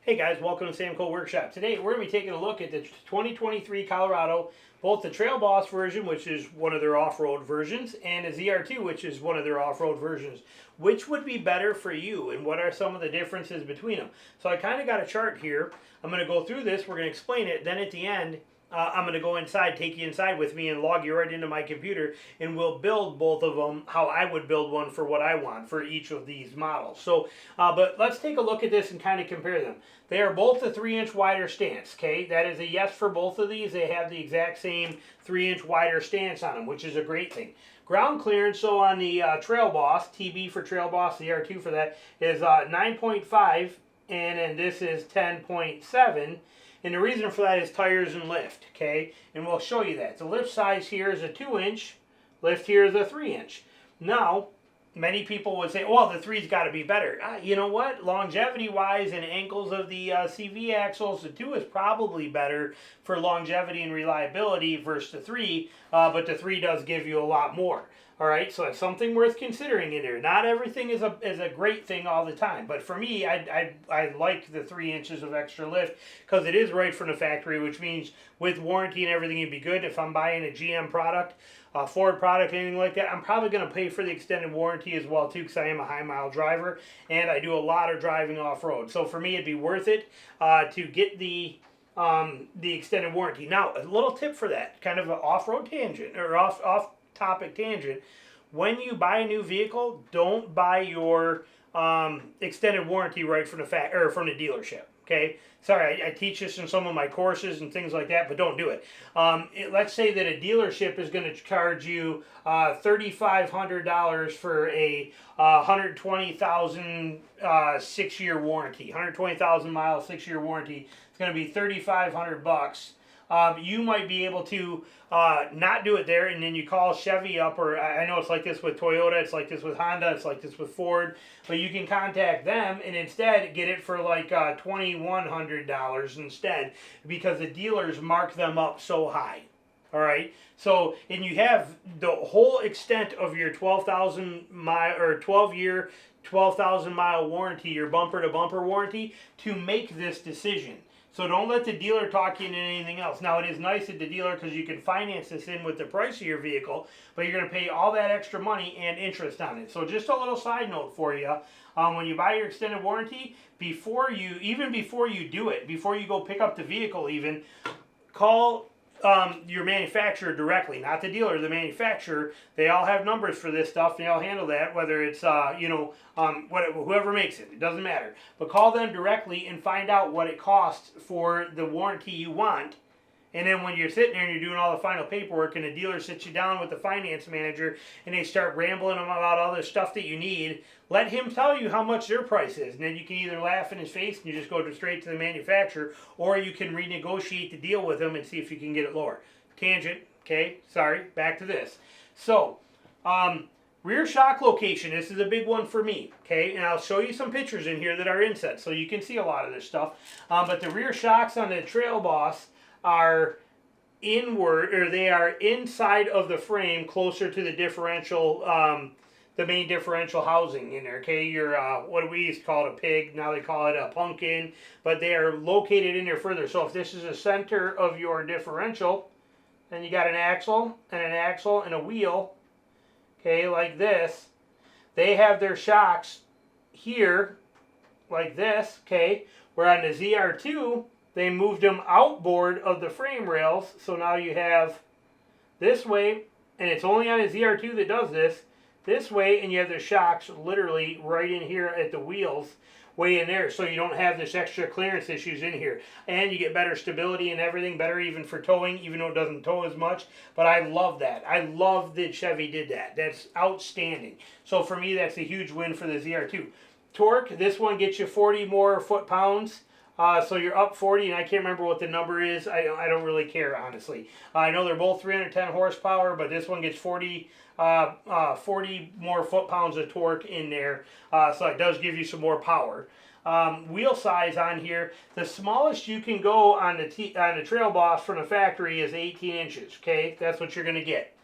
Hey guys, welcome to Sam Cole Workshop. Today we're going to be taking a look at the 2023 Colorado, both the Trail Boss version, which is one of their off-road versions, and the ZR2, which is one of their off-road versions. Which would be better for you, and what are some of the differences between them? So I kind of got a chart here. I'm going to go through this, we're going to explain it, then at the end, I'm going to go inside, take you inside with me and log you right into my computer, and we'll build both of them how I would build one for what I want for each of these models. So, but let's take a look at this and kind of compare them. They are both a 3-inch wider stance, okay? That is a yes for both of these. They have the exact same 3-inch wider stance on them, which is a great thing. Ground clearance, so on the Trail Boss, TB for Trail Boss, the R2 for that, is 9.5, and then this is 10.7. And the reason for that is tires and lift, okay? And we'll show you that. The lift size here is a 2-inch, lift here is a 3-inch. Now, many people would say, well, the 3's got to be better. You know what? Longevity-wise and angles of the CV axles, the 2 is probably better for longevity and reliability versus the 3, but the 3 does give you a lot more. All right, so it's something worth considering in there. Not everything is a great thing all the time, but for me, I like the 3 inches of extra lift because it is right from the factory, which means with warranty and everything, it'd be good. If I'm buying a GM product, a Ford product, anything like that, I'm probably going to pay for the extended warranty as well too, because I am a high-mile driver and I do a lot of driving off-road. So for me, it'd be worth it to get the extended warranty. Now, a little tip for that, kind of an off-road tangent or off-topic tangent. When you buy a new vehicle, don't buy your extended warranty right from the from the dealership. Okay, sorry, I teach this in some of my courses and things like that, but don't do it. Let's say that a dealership is going to charge you $3,500 for a 120,000 6-year warranty, 120,000 mile 6-year warranty. It's going to be $3,500. You might be able to not do it there, and then you call Chevy up, or I know it's like this with Toyota, it's like this with Honda, it's like this with Ford, but you can contact them and instead get it for like $2,100 instead, because the dealers mark them up so high. All right, so and you have the whole extent of your 12,000 mile or 12-year, 12,000 mile warranty, your bumper to bumper warranty, to make this decision. So don't let the dealer talk you into anything else. Now, it is nice at the dealer because you can finance this in with the price of your vehicle, but you're going to pay all that extra money and interest on it. So just a little side note for you. When you buy your extended warranty, before you do it, before you go pick up the vehicle even, call your manufacturer directly, not the dealer, the manufacturer. They all have numbers for this stuff, and they'll handle that, whether it's, whoever makes it. It doesn't matter. But call them directly and find out what it costs for the warranty you want. And then when you're sitting there and you're doing all the final paperwork and the dealer sits you down with the finance manager and they start rambling about all the stuff that you need, let him tell you how much their price is. And then you can either laugh in his face and you just go straight to the manufacturer, or you can renegotiate the deal with him and see if you can get it lower. Tangent, okay, sorry, back to this. So, rear shock location, this is a big one for me, okay? And I'll show you some pictures in here that are inset so you can see a lot of this stuff. But the rear shocks on the Trail Boss are inward, or they are inside of the frame, closer to the differential, the main differential housing in there, okay? Your, what we used to call it a pig, now they call it a pumpkin, but they are located in there further. So if this is the center of your differential, then you got an axle and a wheel, okay, like this. They have their shocks here, like this, okay? Where on the ZR2, they moved them outboard of the frame rails, so now you have this way, and it's only on a ZR2 that does this way, and you have the shocks literally right in here at the wheels, way in there, so you don't have this extra clearance issues in here. And you get better stability and everything, better even for towing, even though it doesn't tow as much. But I love that. I love that Chevy did that. That's outstanding. So for me, that's a huge win for the ZR2. Torque, this one gets you 40 more foot-pounds. So you're up 40, and I can't remember what the number is. I don't really care, honestly. I know they're both 310 horsepower, but this one gets 40 more foot-pounds of torque in there, so it does give you some more power. Wheel size on here, the smallest you can go on the Trail Boss from the factory is 18 inches, okay? That's what you're going to get.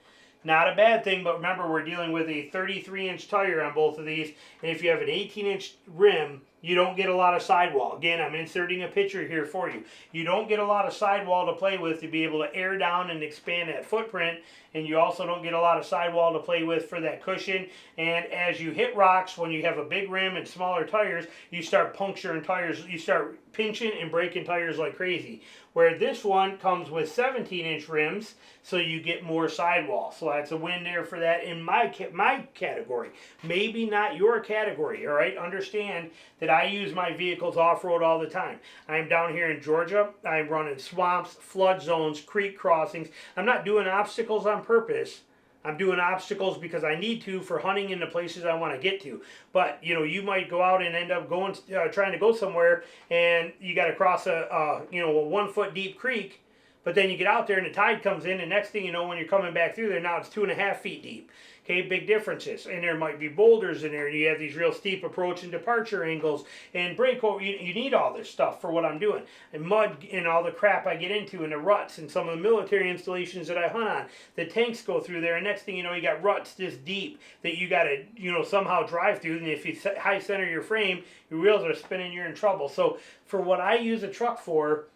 Not a bad thing, but remember, we're dealing with a 33-inch tire on both of these, and if you have an 18-inch rim, You don't get a lot of sidewall. Again, I'm inserting a picture here for you. You don't get a lot of sidewall to play with to be able to air down and expand that footprint, and you also don't get a lot of sidewall to play with for that cushion. And as you hit rocks, when you have a big rim and smaller tires, you start puncturing tires. You start pinching and breaking tires like crazy. Where this one comes with 17-inch rims, so you get more sidewall. So that's a win there for that in my category. Maybe not your category, all right? Understand that I use my vehicles off-road all the time. I'm down here in Georgia. I'm running swamps, flood zones, creek crossings. I'm not doing obstacles on purpose. I'm doing obstacles because I need to for hunting in the places I want to get to. But, you know, you might go out and end up going, trying to go somewhere, and you got to cross a 1 foot deep creek. But then you get out there and the tide comes in, and next thing you know, when you're coming back through there, now it's 2.5 feet deep. Okay, big differences. And there might be boulders in there, and you have these real steep approach and departure angles and breakover. You need all this stuff for what I'm doing. And mud and all the crap I get into, and the ruts and some of the military installations that I hunt on. The tanks go through there, and next thing you know, you got ruts this deep that you got to, somehow drive through. And if you high center your frame, your wheels are spinning, you're in trouble. So for what I use a truck for,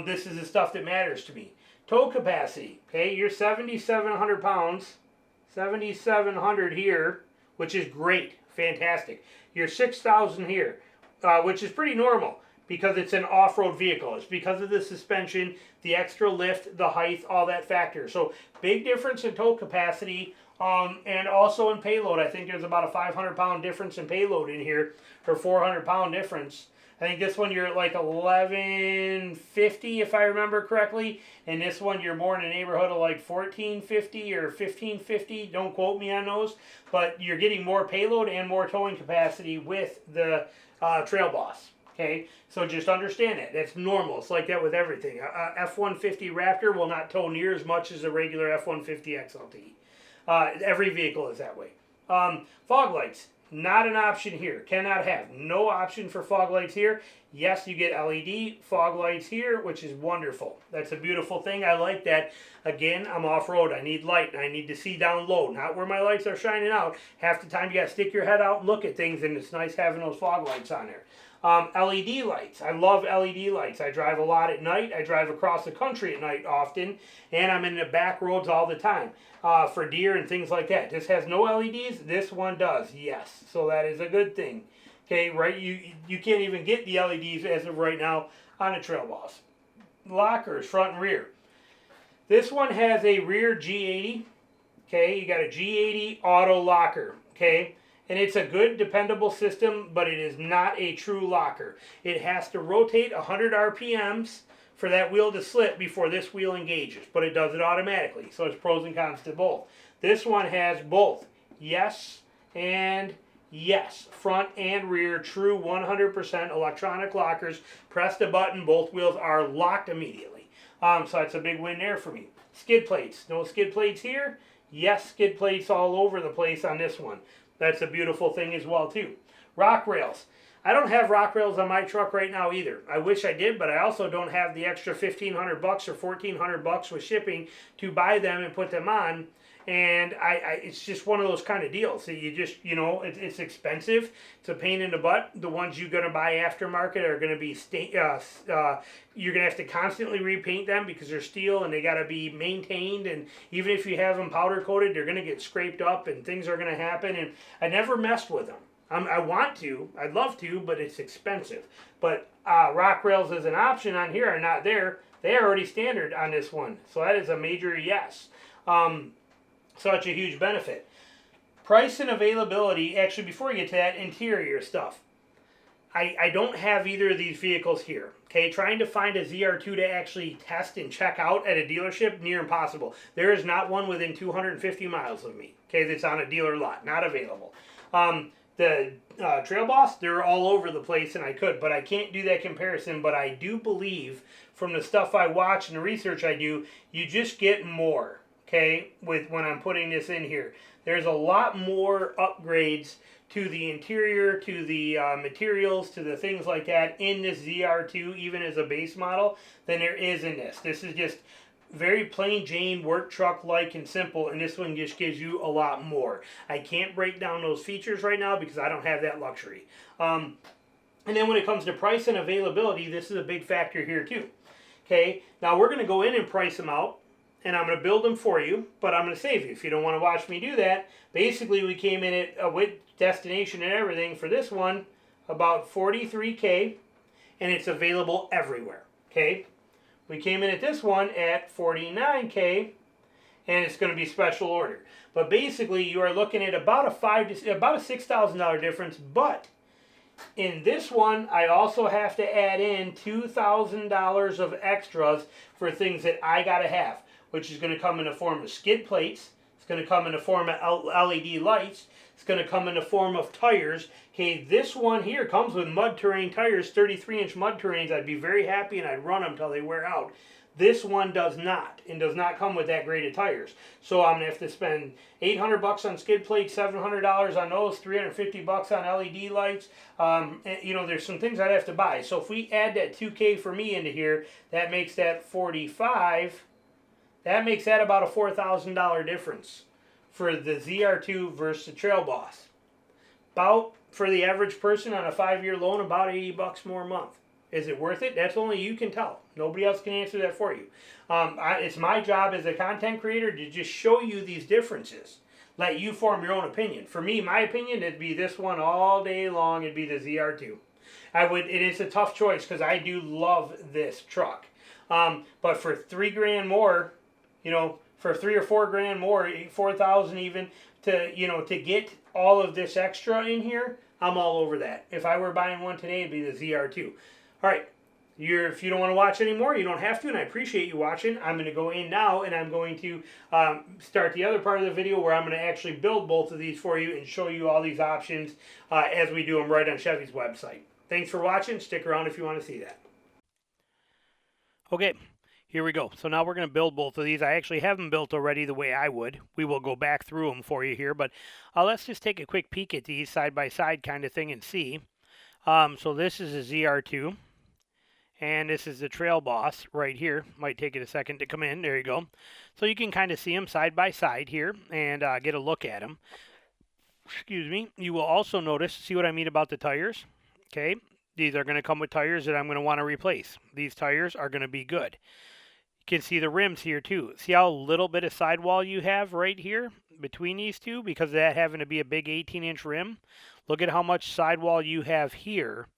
this is the stuff that matters to me. Tow capacity, okay, you're 7,700 pounds, 7,700 here, which is great, fantastic. You're 6,000 here, which is pretty normal because it's an off-road vehicle. It's because of the suspension, the extra lift, the height, all that factor. So big difference in tow capacity, and also in payload. I think there's about a 500-pound difference in payload in here, or 400-pound difference. I think this one you're at like 1150 if I remember correctly, and this one you're more in the neighborhood of like 1450 or 1550. Don't quote me on those, but you're getting more payload and more towing capacity with the Trail Boss. Okay, so just understand that. That's normal. It's like that with everything. F-150 Raptor will not tow near as much as a regular F-150 XLT. Every vehicle is that way. Fog lights. Not an option here. Cannot have. No option for fog lights here. Yes, you get LED fog lights here, which is wonderful. That's a beautiful thing. I like that. Again, I'm off-road. I need light, and I need to see down low, not where my lights are shining out. Half the time you got to stick your head out and look at things, and it's nice having those fog lights on there. LED lights. I love LED lights. I drive a lot at night. I drive across the country at night often, and I'm in the back roads all the time for deer and things like that. This has no LEDs. This one does, yes. So that is a good thing. Okay, right? You can't even get the LEDs as of right now on a Trail Boss. Lockers, front and rear. This one has a rear G80. Okay, you got a G80 auto locker. Okay. And it's a good, dependable system, but it is not a true locker. It has to rotate 100 RPMs for that wheel to slip before this wheel engages, but it does it automatically. So it's pros and cons to both. This one has both yes and yes, front and rear, true 100% electronic lockers. Press the button, both wheels are locked immediately. So that's a big win there for me. Skid plates, no skid plates here. Yes, skid plates all over the place on this one. That's a beautiful thing as well too. Rock rails. I don't have rock rails on my truck right now either. I wish I did, but I also don't have the extra $1,500 or $1,400 with shipping to buy them and put them on. And it's just one of those kind of deals that you just, it's expensive. It's a pain in the butt. The ones you're going to buy aftermarket are going to be, you're going to have to constantly repaint them because they're steel and they got to be maintained. And even if you have them powder coated, they're going to get scraped up and things are going to happen. And I never messed with them. I want to, I'd love to, but it's expensive. But rock rails as an option on here are not there. They are already standard on this one. So that is a major yes. Such a huge benefit. Price and availability, actually before we get to that, interior stuff. I don't have either of these vehicles here. Okay, trying to find a ZR2 to actually test and check out at a dealership, near impossible. There is not one within 250 miles of me, okay, that's on a dealer lot, not available. The Trail Boss, they're all over the place and I could, but I can't do that comparison. But I do believe from the stuff I watch and the research I do, you just get more, okay, with when I'm putting this in here. There's a lot more upgrades to the interior, to the materials, to the things like that in this ZR2, even as a base model, than there is in this. This is just very plain Jane, work truck-like and simple, and this one just gives you a lot more. I can't break down those features right now because I don't have that luxury. And And then when it comes to price and availability, this is a big factor here too. Okay, now we're going to go in and price them out, and I'm going to build them for you, but I'm going to save you. If you don't want to watch me do that, basically we came in at with destination and everything for this one about $43K, and it's available everywhere. Okay, we came in at this one at $49K, and it's going to be special order. But basically, you are looking at about a $6,000 difference. But in this one, I also have to add in $2,000 of extras for things that I gotta have, which is going to come in the form of skid plates. It's going to come in the form of LED lights. It's going to come in the form of tires. Okay, this one here comes with mud terrain tires, 33-inch mud terrains. I'd be very happy and I'd run them till they wear out. This one does not, and does not come with that grade of tires. So I'm going to have to spend $800 on skid plates, $700 on those, $350 on LED lights. You know, there's some things I'd have to buy. So if we add that $2K for me into here, that makes that $45,000. That makes that about a $4,000 difference for the ZR2 versus the Trail Boss. About, for the average person on a 5-year loan, about $80 more a month. Is it worth it? That's only you can tell. Nobody else can answer that for you. It's my job as a content creator to just show you these differences. Let you form your own opinion. For me, my opinion, it'd be this one all day long. It'd be the ZR2. It is a tough choice because I do love this truck. But for $3,000 more, you know, for $3,000 or $4,000 more, $4,000 even, to get all of this extra in here, I'm all over that. If I were buying one today, it'd be the ZR2. All right, if you don't want to watch anymore, you don't have to, and I appreciate you watching. I'm going to go in now, and I'm going to start the other part of the video where I'm going to actually build both of these for you and show you all these options as we do them right on Chevy's website. Thanks for watching. Stick around if you want to see that. Okay, here we go. So now we're going to build both of these. I actually have them built already the way I would. We will go back through them for you here, but let's just take a quick peek at these side by side kind of thing and see. So this is a ZR2. And this is the Trail Boss right here. Might take it a second to come in. There you go. So you can kind of see them side by side here and get a look at them. Excuse me. You will also notice, see what I mean about the tires? Okay. These are going to come with tires that I'm going to want to replace. These tires are going to be good. You can see the rims here too. See how little bit of sidewall you have right here between these two because of that having to be a big 18-inch rim? Look at how much sidewall you have here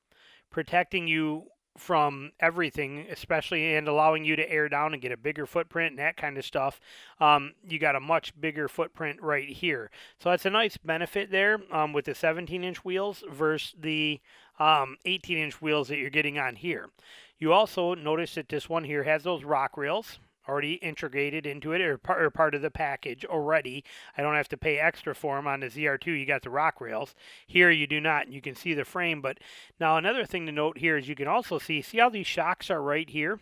protecting you from everything, especially, and allowing you to air down and get a bigger footprint and that kind of stuff. You got a much bigger footprint right here. So that's a nice benefit there with the 17-inch wheels versus the 18-inch wheels that you're getting on here. You also notice that this one here has those rock rails already integrated into it, or part of the package already. I don't have to pay extra for them. On the ZR2, you got the rock rails. Here you do not, and you can see the frame. But now another thing to note here is you can also see how these shocks are right here?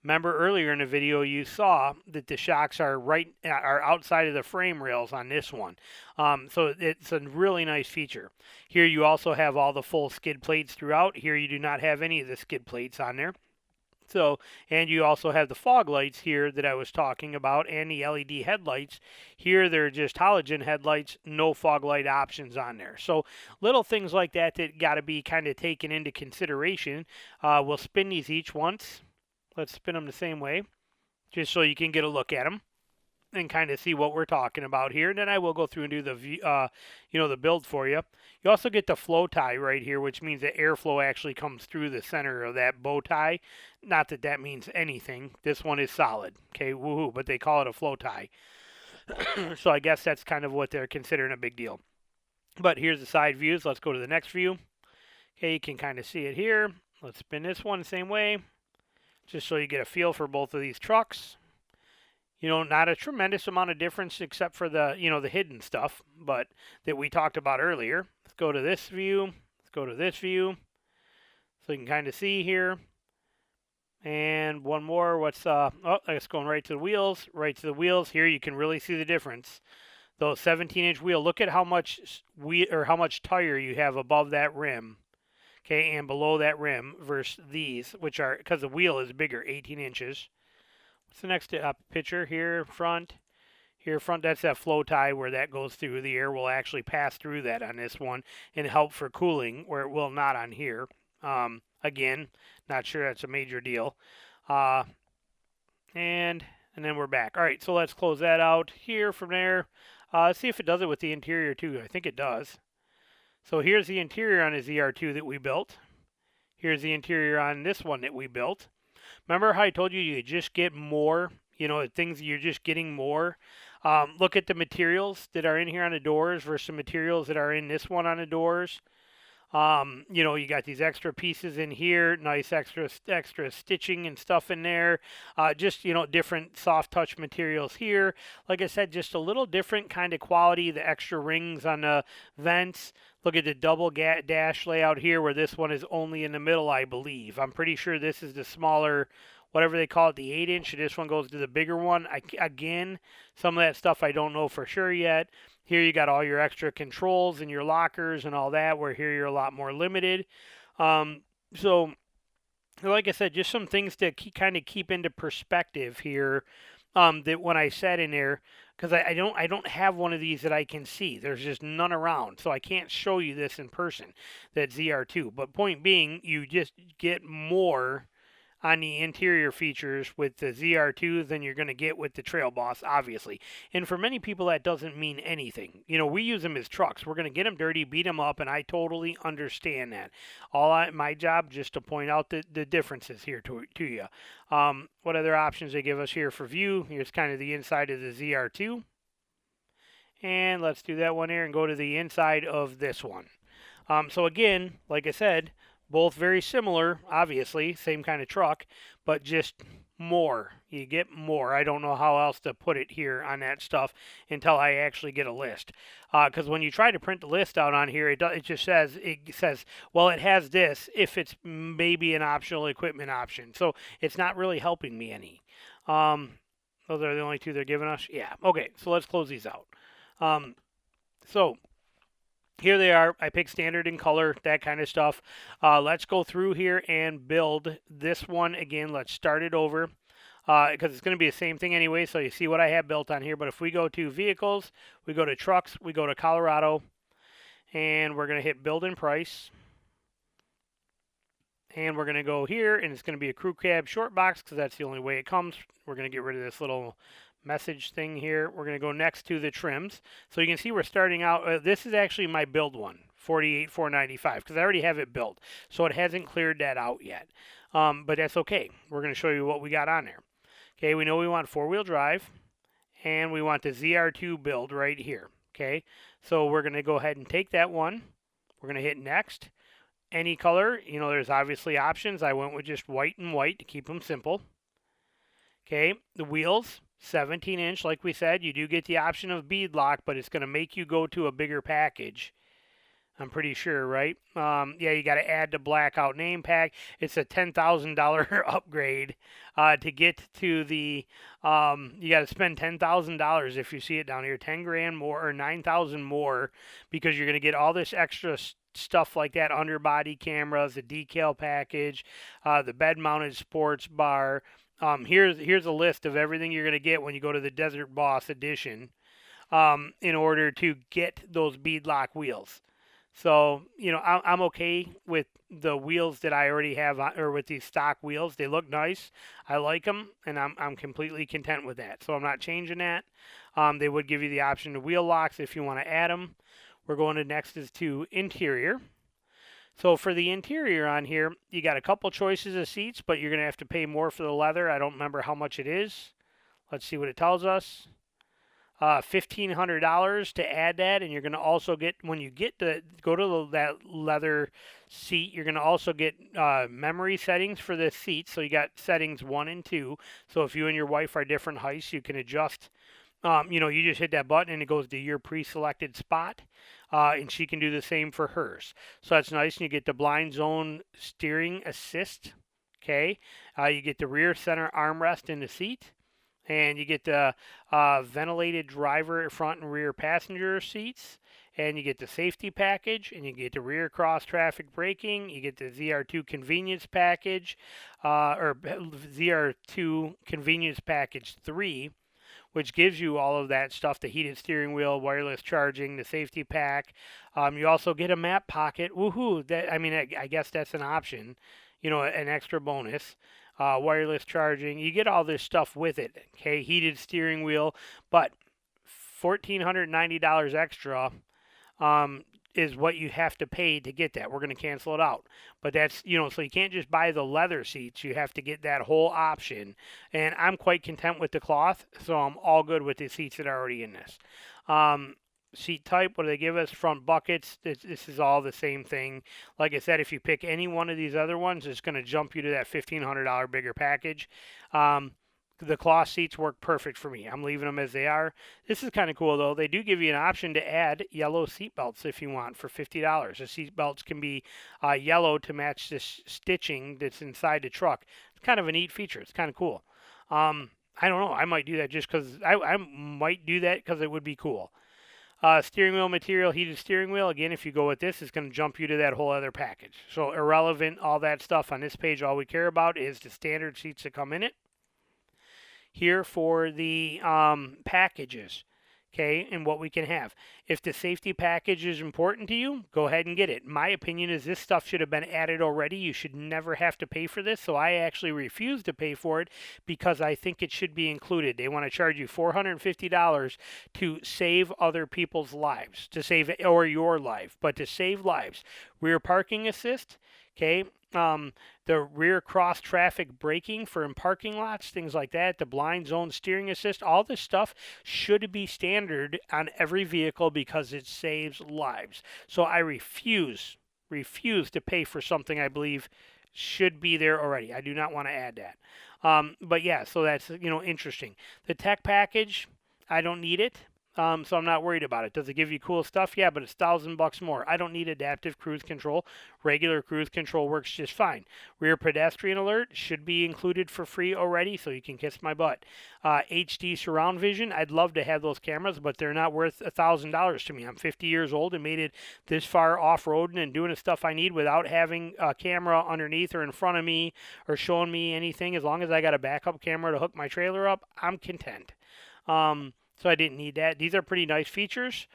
Remember earlier in the video you saw that the shocks are outside of the frame rails on this one. So it's a really nice feature. Here you also have all the full skid plates throughout. Here you do not have any of the skid plates on there. So, and you also have the fog lights here that I was talking about and the LED headlights. Here they're just halogen headlights, no fog light options on there. So little things like that got to be kind of taken into consideration. We'll spin these each once. Let's spin them the same way just so you can get a look at them and kind of see what we're talking about here. And then I will go through and do the, the build for you. You also get the flow tie right here, which means that airflow actually comes through the center of that bow tie. Not that that means anything. This one is solid. Okay, woohoo, but they call it a flow tie. So I guess that's kind of what they're considering a big deal. But here's the side views. Let's go to the next view. Okay, you can kind of see it here. Let's spin this one the same way, just so you get a feel for both of these trucks. You know, not a tremendous amount of difference except for the, the hidden stuff, but that we talked about earlier. Let's go to this view. Let's go to this view. So you can kind of see here. And one more. It's going right to the wheels. Right to the wheels. Here you can really see the difference. Those 17-inch wheel. Look at how much how much tire you have above that rim. Okay, and below that rim versus these, which are, because the wheel is bigger, 18 inches. What's the next picture here? Front. Here, front, that's that flow tie where that goes through. The air will actually pass through that on this one and help for cooling, where it will not on here. Again, not sure that's a major deal. Uh, and then we're back. All right, so let's close that out here from there. Let's see if it does it with the interior too. I think it does. So here's the interior on a ZR2 that we built. Here's the interior on this one that we built. Remember how I told you just get more, things you're just getting more. Look at the materials that are in here on the doors versus the materials that are in this one on the doors. You got these extra pieces in here, nice extra stitching and stuff in there. Just, different soft touch materials here. Like I said, just a little different kind of quality, the extra rings on the vents. Look at the double dash layout here where this one is only in the middle, I believe. I'm pretty sure this is the smaller, whatever they call it, the 8-inch. This one goes to the bigger one. Again, some of that stuff I don't know for sure yet. Here you got all your extra controls and your lockers and all that, where here you're a lot more limited. So, like I said, just some things to kind of keep into perspective here. That when I sat in there, because I don't have one of these that I can see. There's just none around, so I can't show you this in person. That ZR2. But point being, you just get more on the interior features with the ZR2 than you're going to get with the Trail Boss, obviously. And for many people, that doesn't mean anything. We use them as trucks. We're going to get them dirty, beat them up, and I totally understand that. My job just to point out the differences here to you. What other options they give us here for view? Here's kind of the inside of the ZR2. And let's do that one here and go to the inside of this one. So again, like I said, both very similar, obviously, same kind of truck, but just more. You get more. I don't know how else to put it here on that stuff until I actually get a list. Because when you try to print the list out on here, it just says, well, it has this if it's maybe an optional equipment option. So it's not really helping me any. Those are the only two they're giving us? Yeah. Okay, so let's close these out. So here they are. I picked standard and color, that kind of stuff. Let's go through here and build this one again. Let's start it over because it's going to be the same thing anyway. So you see what I have built on here. But if we go to vehicles, we go to trucks, we go to Colorado, and we're going to hit build and price. And we're going to go here, and it's going to be a crew cab short box because that's the only way it comes. We're going to get rid of this little message thing here. We're going to go next to the trims. So you can see we're starting out. This is actually my build one, $48,495, because I already have it built. So it hasn't cleared that out yet. But that's okay. We're going to show you what we got on there. Okay, we know we want 4-wheel drive, and we want the ZR2 build right here. Okay, so we're going to go ahead and take that one. We're going to hit next. Any color, there's obviously options. I went with just white and white to keep them simple. Okay, the wheels, 17-inch, like we said. You do get the option of bead lock, but it's going to make you go to a bigger package. I'm pretty sure, right? Yeah, you got to add the blackout name pack. It's a $10,000 upgrade to get to the. You got to spend $10,000 if you see it down here, 10 grand more or 9,000 more, because you're going to get all this extra stuff like that: underbody cameras, the decal package, the bed-mounted sports bar. Here's a list of everything you're going to get when you go to the Desert Boss Edition in order to get those bead lock wheels. So, I'm okay with the wheels that I already have, or with these stock wheels. They look nice. I like them, and I'm completely content with that. So I'm not changing that. They would give you the option of wheel locks if you want to add them. We're going to next is to interior. So for the interior on here, you got a couple choices of seats, but you're going to have to pay more for the leather. I don't remember how much it is. Let's see what it tells us. $1,500 to add that, and you're going to also get, when you get to go to that leather seat, you're going to also get memory settings for the seats. So you got settings 1 and 2. So if you and your wife are different heights, you can adjust. You just hit that button and it goes to your pre-selected spot, and she can do the same for hers. So that's nice, and you get the blind zone steering assist. Okay, you get the rear center armrest in the seat. And you get the ventilated driver front and rear passenger seats. And you get the safety package. And you get the rear cross traffic braking. You get the ZR2 convenience package. Or ZR2 convenience package 3. which gives you all of that stuff, the heated steering wheel, wireless charging, the safety pack. You also get a map pocket. Woohoo! That, I mean, I guess that's an option, an extra bonus. Wireless charging. You get all this stuff with it. Okay, heated steering wheel, but $1,490 extra is what you have to pay to get that. We're going to cancel it out. But that's, so you can't just buy the leather seats. You have to get that whole option. And I'm quite content with the cloth, so I'm all good with the seats that are already in this. Seat type, what do they give us? Front buckets. This is all the same thing. Like I said, if you pick any one of these other ones, it's going to jump you to that $1,500 bigger package. The cloth seats work perfect for me. I'm leaving them as they are. This is kind of cool, though. They do give you an option to add yellow seat belts if you want for $50. The seat belts can be yellow to match the stitching that's inside the truck. It's kind of a neat feature. It's kind of cool. I don't know. I might do that just because I might do that because it would be cool. Steering wheel material, heated steering wheel. Again, if you go with this, it's going to jump you to that whole other package. So irrelevant, all that stuff on this page. All we care about is the standard seats that come in it. Here for the packages, okay, and what we can have. If the safety package is important to you, go ahead and get it. My opinion is this stuff should have been added already. You should never have to pay for this, so I actually refuse to pay for it because I think it should be included. They want to charge you $450 to save other people's lives, to save, or your life, but to save lives. Rear parking assist, okay, the rear cross traffic braking for in parking lots, things like that, the blind zone steering assist, all this stuff should be standard on every vehicle because it saves lives. So I refuse to pay for something I believe should be there already. I do not want to add that. But yeah, so that's, interesting. The tech package, I don't need it. So I'm not worried about it. Does it give you cool stuff? Yeah, but it's $1,000 more. I don't need adaptive cruise control. Regular cruise control works just fine. Rear pedestrian alert should be included for free already, so you can kiss my butt. HD surround vision, I'd love to have those cameras, but they're not worth $1,000 to me. I'm 50 years old and made it this far off-roading and doing the stuff I need without having a camera underneath or in front of me or showing me anything. As long as I got a backup camera to hook my trailer up, I'm content. So I didn't need that. These are pretty nice features.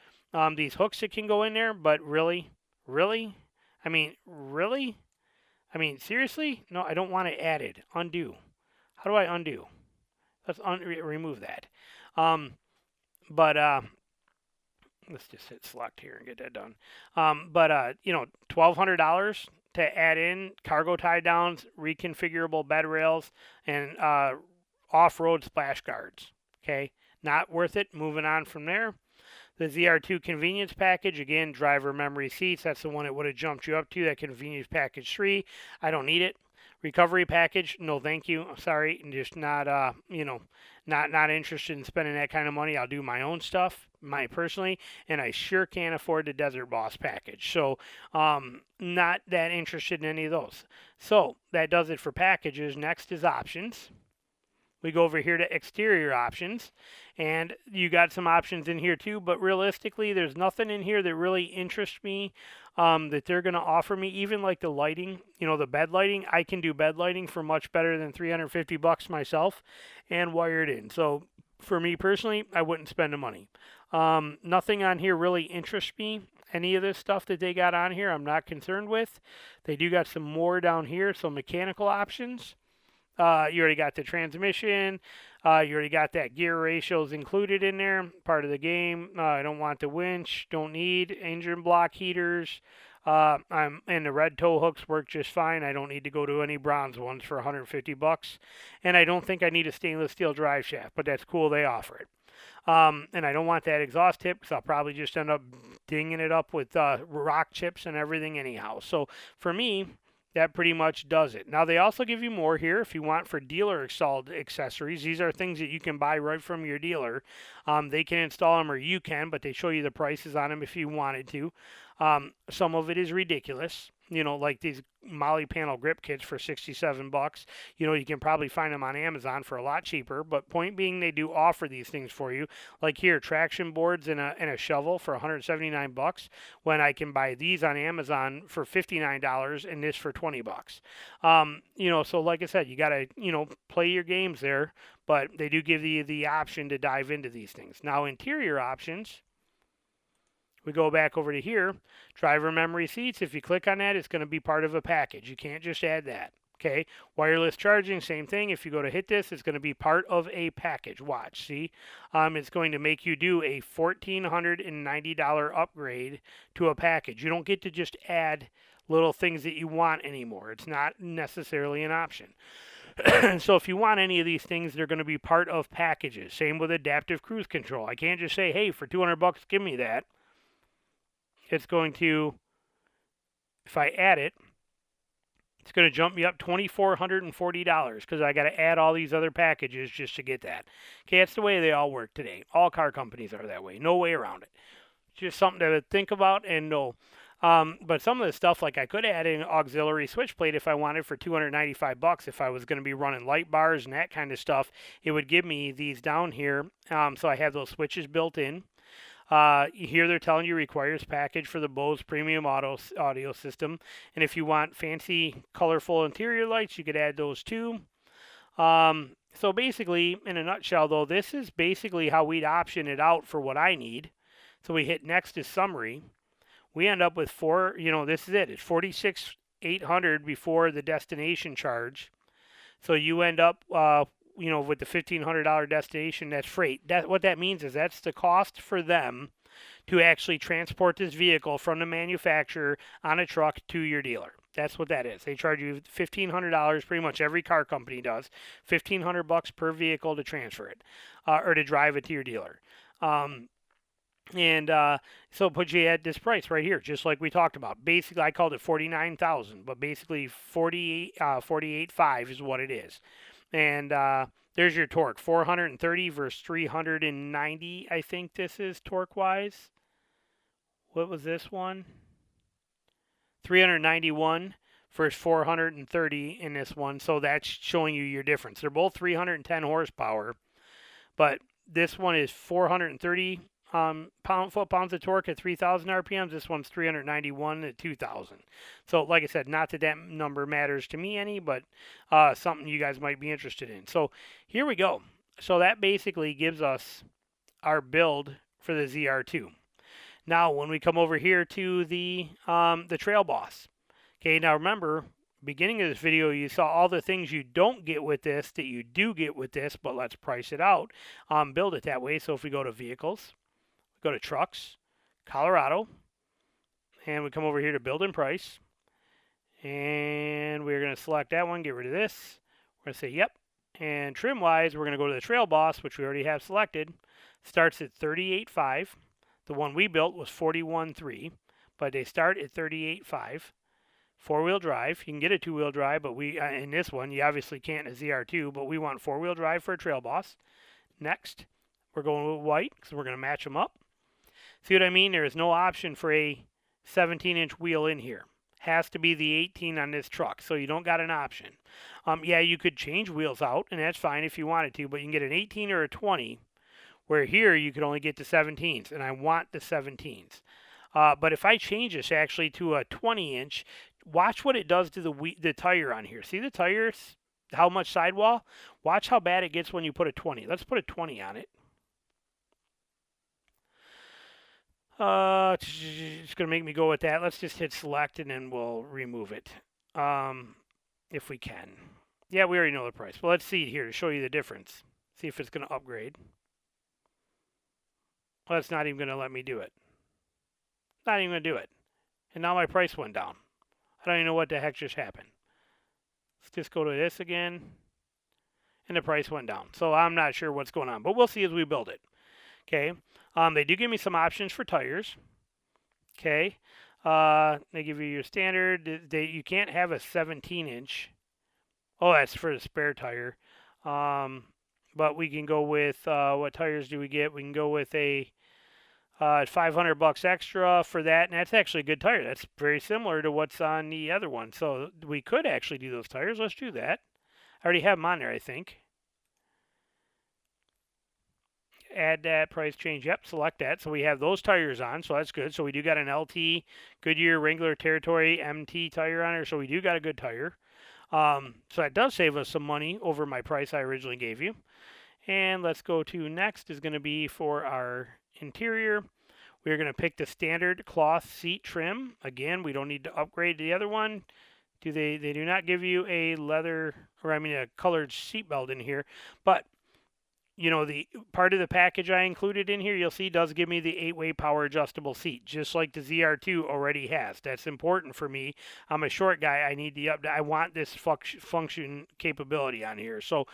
These hooks that can go in there, but really? I mean, seriously? No, I don't want it added. Undo. How do I undo? Let's remove that. Let's just hit select here and get that done. $1,200 to add in cargo tie downs, reconfigurable bed rails, and off-road splash guards. Okay. Not worth it. Moving on from there. The ZR2 convenience package, again, driver memory seats. That's the one that would have jumped you up to. That convenience package 3. I don't need it. Recovery package, no thank you. Sorry, just not not interested in spending that kind of money. I'll do my own stuff, personally, and I sure can't afford the Desert Boss package. So, not that interested in any of those. So, that does it for packages. Next is options. We go over here to exterior options, and you got some options in here too, but realistically, there's nothing in here that really interests me that they're going to offer me. Even like the lighting, the bed lighting, I can do bed lighting for much better than $350 myself and wire it in. So for me personally, I wouldn't spend the money. Nothing on here really interests me. Any of this stuff that they got on here, I'm not concerned with. They do got some more down here, so mechanical options. You already got the transmission. You already got that gear ratios included in there, part of the game. I don't want the winch. Don't need engine block heaters. And the red tow hooks work just fine. I don't need to go to any bronze ones for $150. And I don't think I need a stainless steel drive shaft, but that's cool. They offer it. And I don't want that exhaust tip because I'll probably just end up dinging it up with rock chips and everything anyhow. So for me, that pretty much does it. Now, they also give you more here if you want for dealer installed accessories. These are things that you can buy right from your dealer. They can install them, or you can, but they show you the prices on them if you wanted to. Some of it is ridiculous. you know, like these Molly panel grip kits for 67 bucks. You know, you can probably find them on Amazon for a lot cheaper, but point being, they do offer these things for you. Like here, traction boards and a shovel for 179 bucks, when I can buy these on Amazon for $59 and this for 20 bucks. You know, so like I said, you got to, you know, play your games there, but they do give you the option to dive into these things. Now, interior options, we go back over to here, driver memory seats. If you click on that, it's going to be part of a package. You can't just add that. Okay, wireless charging, same thing. If you go to hit this, it's going to be part of a package. Watch, see, it's going to make you do a $1,490 upgrade to a package. You don't get to just add little things that you want anymore. It's not necessarily an option. So if you want any of these things, they're going to be part of packages. Same with adaptive cruise control. I can't just say, hey, for 200 bucks, give me that. It's going to, if I add it, it's going to jump me up $2,440 because I got to add all these other packages just to get that. Okay, that's the way they all work today. All car companies are that way. No way around it. Just something to think about and know. But some of the stuff, like I could add an auxiliary switch plate if I wanted for 295 bucks. If I was going to be running light bars and that kind of stuff, it would give me these down here. So I have those switches built in. Here they're telling you requires package for the Bose premium audio system. And if you want fancy, colorful interior lights, you could add those too. So basically, in a nutshell though, this is basically how we'd option it out for what I need. So we hit next to summary. We end up with this is it. It's $46,800 before the destination charge. So you end up, with the $1,500 destination, that's freight. What that means is that's the cost for them to actually transport this vehicle from the manufacturer on a truck to your dealer. That's what that is. They charge you $1,500. Pretty much every car company does. $1,500 per vehicle to transfer it or to drive it to your dealer. So it puts you at this price right here, just like we talked about. Basically, I called it $49,000, but basically $48,500 is what it is. And there's your torque, 430 versus 390, I think this is torque-wise. What was this one? 391 versus 430 in this one, so that's showing you your difference. They're both 310 horsepower, but this one is 430 foot-pounds of torque at 3,000 RPMs. This one's 391 at 2,000. So, like I said, not that that number matters to me any, but something you guys might be interested in. So, here we go. So, that basically gives us our build for the ZR2. Now, when we come over here to the Trail Boss. Okay, now remember, beginning of this video, you saw all the things you don't get with this that you do get with this, but let's price it out. Build it that way. So, if we go to Vehicles, go to Trucks, Colorado, and we come over here to Build and Price, and we're going to select that one, get rid of this. We're going to say yep, and trim wise, we're going to go to the Trail Boss, which we already have selected. Starts at $38,500. The one we built was $41,300, but they start at $38,500. Four-wheel drive. You can get a two-wheel drive, but we in this one, you obviously can't a ZR2, but we want four-wheel drive for a Trail Boss. Next, we're going with white, because we're going to match them up. See what I mean? There is no option for a 17-inch wheel in here. Has to be the 18 on this truck, so you don't got an option. Yeah, you could change wheels out, and that's fine if you wanted to, but you can get an 18 or a 20, where here you could only get the 17s, and I want the 17s. But if I change this actually to a 20-inch, watch what it does to the tire on here. See the tires? How much sidewall? Watch how bad it gets when you put a 20. Let's put a 20 on it. It's going to make me go with that. Let's just hit select and then we'll remove it. If we can. Yeah, we already know the price. But let's see here to show you the difference. See if it's going to upgrade. Well, it's not even going to let me do it. Not even going to do it. And now my price went down. I don't even know what the heck just happened. Let's just go to this again. And the price went down. So I'm not sure what's going on. But we'll see as we build it. Okay. They do give me some options for tires. Okay. They give you your standard. You can't have a 17-inch. Oh, that's for the spare tire. But we can go with, what tires do we get? We can go with a $500 extra for that, and that's actually a good tire. That's very similar to what's on the other one. So we could actually do those tires. Let's do that. I already have them on there, I think. Add that price change. Yep, select that. So we have those tires on, so that's good. So we do got an LT Goodyear Wrangler Territory MT tire on there, so we do got a good tire. So that does save us some money over my price I originally gave you. And let's go to next is going to be for our interior. We're going to pick the standard cloth seat trim. Again, we don't need to upgrade the other one. They do not give you a leather, or I mean a colored seat belt in here, but you know, the part of the package I included in here, you'll see, does give me the 8-way power adjustable seat, just like the ZR2 already has. That's important for me. I'm a short guy. I need the I want this function capability on here. So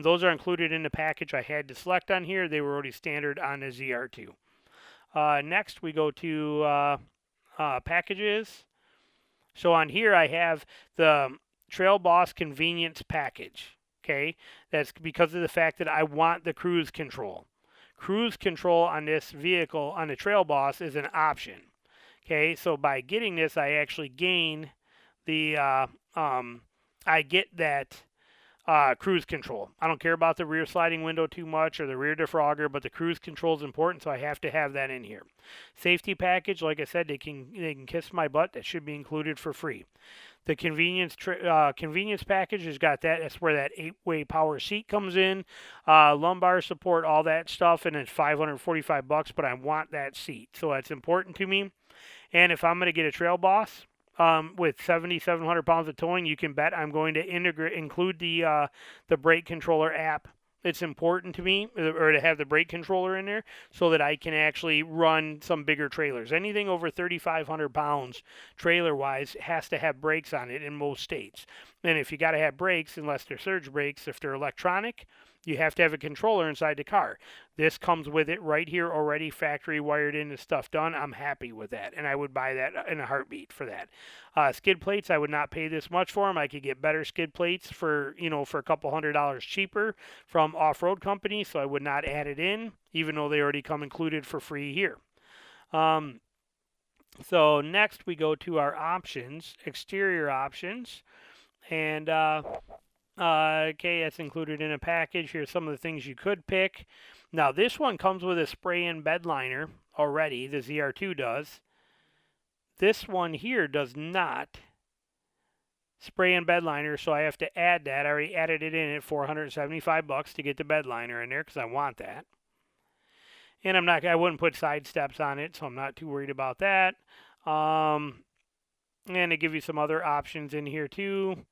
those are included in the package I had to select on here. They were already standard on the ZR2. Next, we go to packages. So on here, I have the Trail Boss Convenience Package. Okay, that's because of the fact that I want the cruise control. Cruise control on this vehicle, on the Trail Boss, is an option. Okay, so by getting this, I actually gain the, I get that cruise control. I don't care about the rear sliding window too much or the rear defrogger, but the cruise control is important, so I have to have that in here. Safety package, like I said, they can kiss my butt. That should be included for free. The convenience package has got that. That's where that 8-way power seat comes in, lumbar support, all that stuff, and it's $545. But I want that seat, so that's important to me. And if I'm going to get a Trail Boss with 7,700 pounds of towing, you can bet I'm going to include the brake controller app. It's important to me, or to have the brake controller in there, so that I can actually run some bigger trailers. Anything over 3,500 pounds trailer-wise has to have brakes on it in most states. And if you got to have brakes, unless they're surge brakes, if they're electronic, you have to have a controller inside the car. This comes with it right here already, factory wired in and stuff done. I'm happy with that, and I would buy that in a heartbeat for that. Skid plates, I would not pay this much for them. I could get better skid plates for a couple $100 cheaper from off-road companies, so I would not add it in, even though they already come included for free here. So next we go to our options, exterior options, and okay, that's included in a package. Here's some of the things you could pick. Now this one comes with a spray-in bed liner already. The ZR2 does. This one here does not. Spray-in bed liner, so I have to add that. I already added it in at $475 to get the bed liner in there because I want that. And I wouldn't put side steps on it, so I'm not too worried about that. And they give you some other options in here too.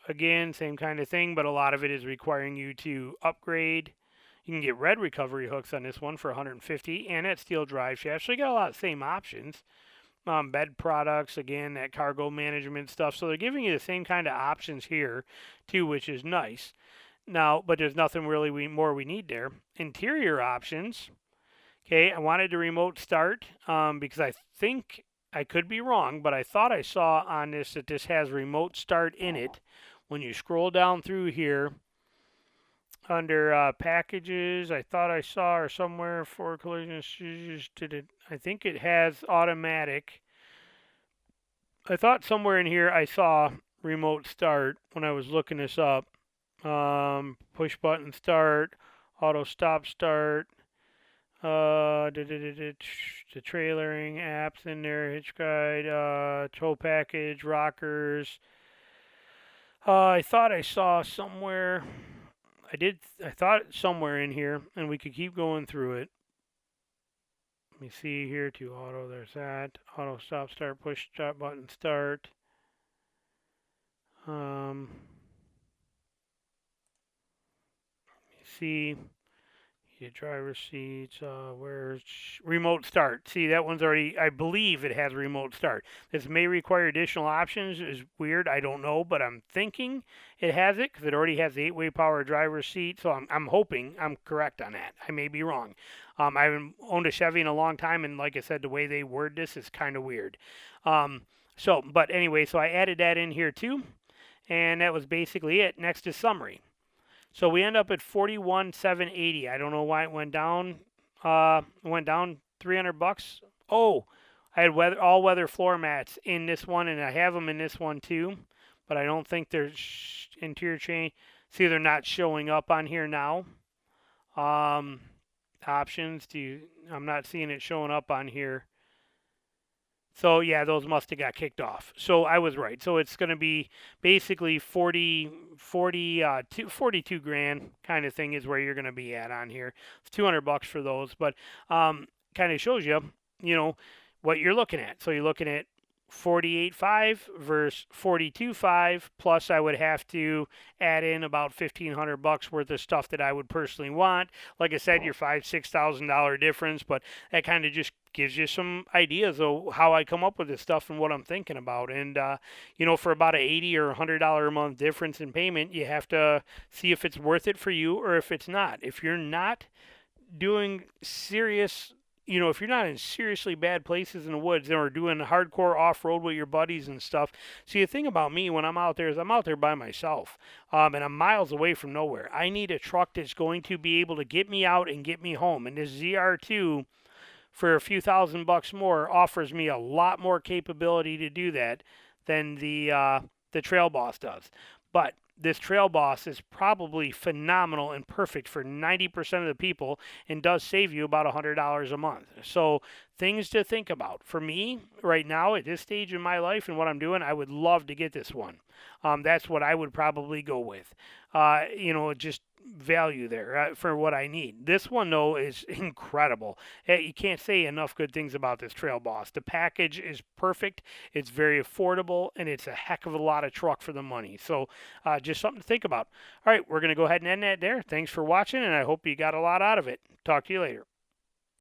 Again, same kind of thing, but a lot of it is requiring you to upgrade. You can get red recovery hooks on this one for $150, and that steel drive shaft. So you got a lot of same options. Bed products, again, that cargo management stuff. So they're giving you the same kind of options here too, which is nice. Now, but there's nothing really more we need there. Interior options. Okay, I wanted to remote start because I think, I could be wrong, but I thought I saw on this that this has remote start in it. When you scroll down through here under packages, I thought I saw, or somewhere for collision, I think it has automatic. I thought somewhere in here I saw remote start when I was looking this up. Push button start, auto stop start, the trailering apps in there, hitch guide, tow package, rockers. I thought I saw somewhere. I thought somewhere in here, and we could keep going through it. Let me see here to auto. There's that. Auto stop start, push stop button start. Let me see. Your driver's seats, where's remote start? See, that one's already, I believe it has remote start. This may require additional options. Is weird, I don't know, but I'm thinking it has it because it already has the 8-way power driver's seat. So I'm hoping I'm correct on that. I may be wrong. I haven't owned a Chevy in a long time, and like I said, the way they word this is kind of weird. But anyway, so I added that in here too, and that was basically it. Next is summary. So we end up at 41,780. I don't know why it went down. $300. Oh, I had all weather floor mats in this one, and I have them in this one too, but I don't think they're interior chain. See, they're not showing up on here now. Options, I'm not seeing it showing up on here. So yeah, those must have got kicked off. So I was right. So it's going to be basically 42 grand kind of thing is where you're going to be at on here. It's $200 for those, but kind of shows you, what you're looking at. So you're looking at 48.5 versus 42.5, plus I would have to add in about $1,500 worth of stuff that I would personally want. Like I said, your $5,000-$6,000 difference, but that kind of just gives you some ideas of how I come up with this stuff and what I'm thinking about. And for about an $80 or $100 a month difference in payment, you have to see if it's worth it for you or if it's not. If you're not doing serious, if you're not in seriously bad places in the woods or doing hardcore off-road with your buddies and stuff. See, the thing about me when I'm out there is I'm out there by myself, and I'm miles away from nowhere. I need a truck that's going to be able to get me out and get me home. And this ZR2, for a few $1,000 more, offers me a lot more capability to do that than the Trail Boss does. But this Trail Boss is probably phenomenal and perfect for 90% of the people and does save you about $100 a month. So things to think about. For me, right now, at this stage in my life and what I'm doing, I would love to get this one. That's what I would probably go with. Just value there for what I need. This one, though, is incredible. You can't say enough good things about this Trail Boss. The package is perfect. It's very affordable, and it's a heck of a lot of truck for the money. So just something to think about. All right, we're going to go ahead and end that there. Thanks for watching, and I hope you got a lot out of it. Talk to you later.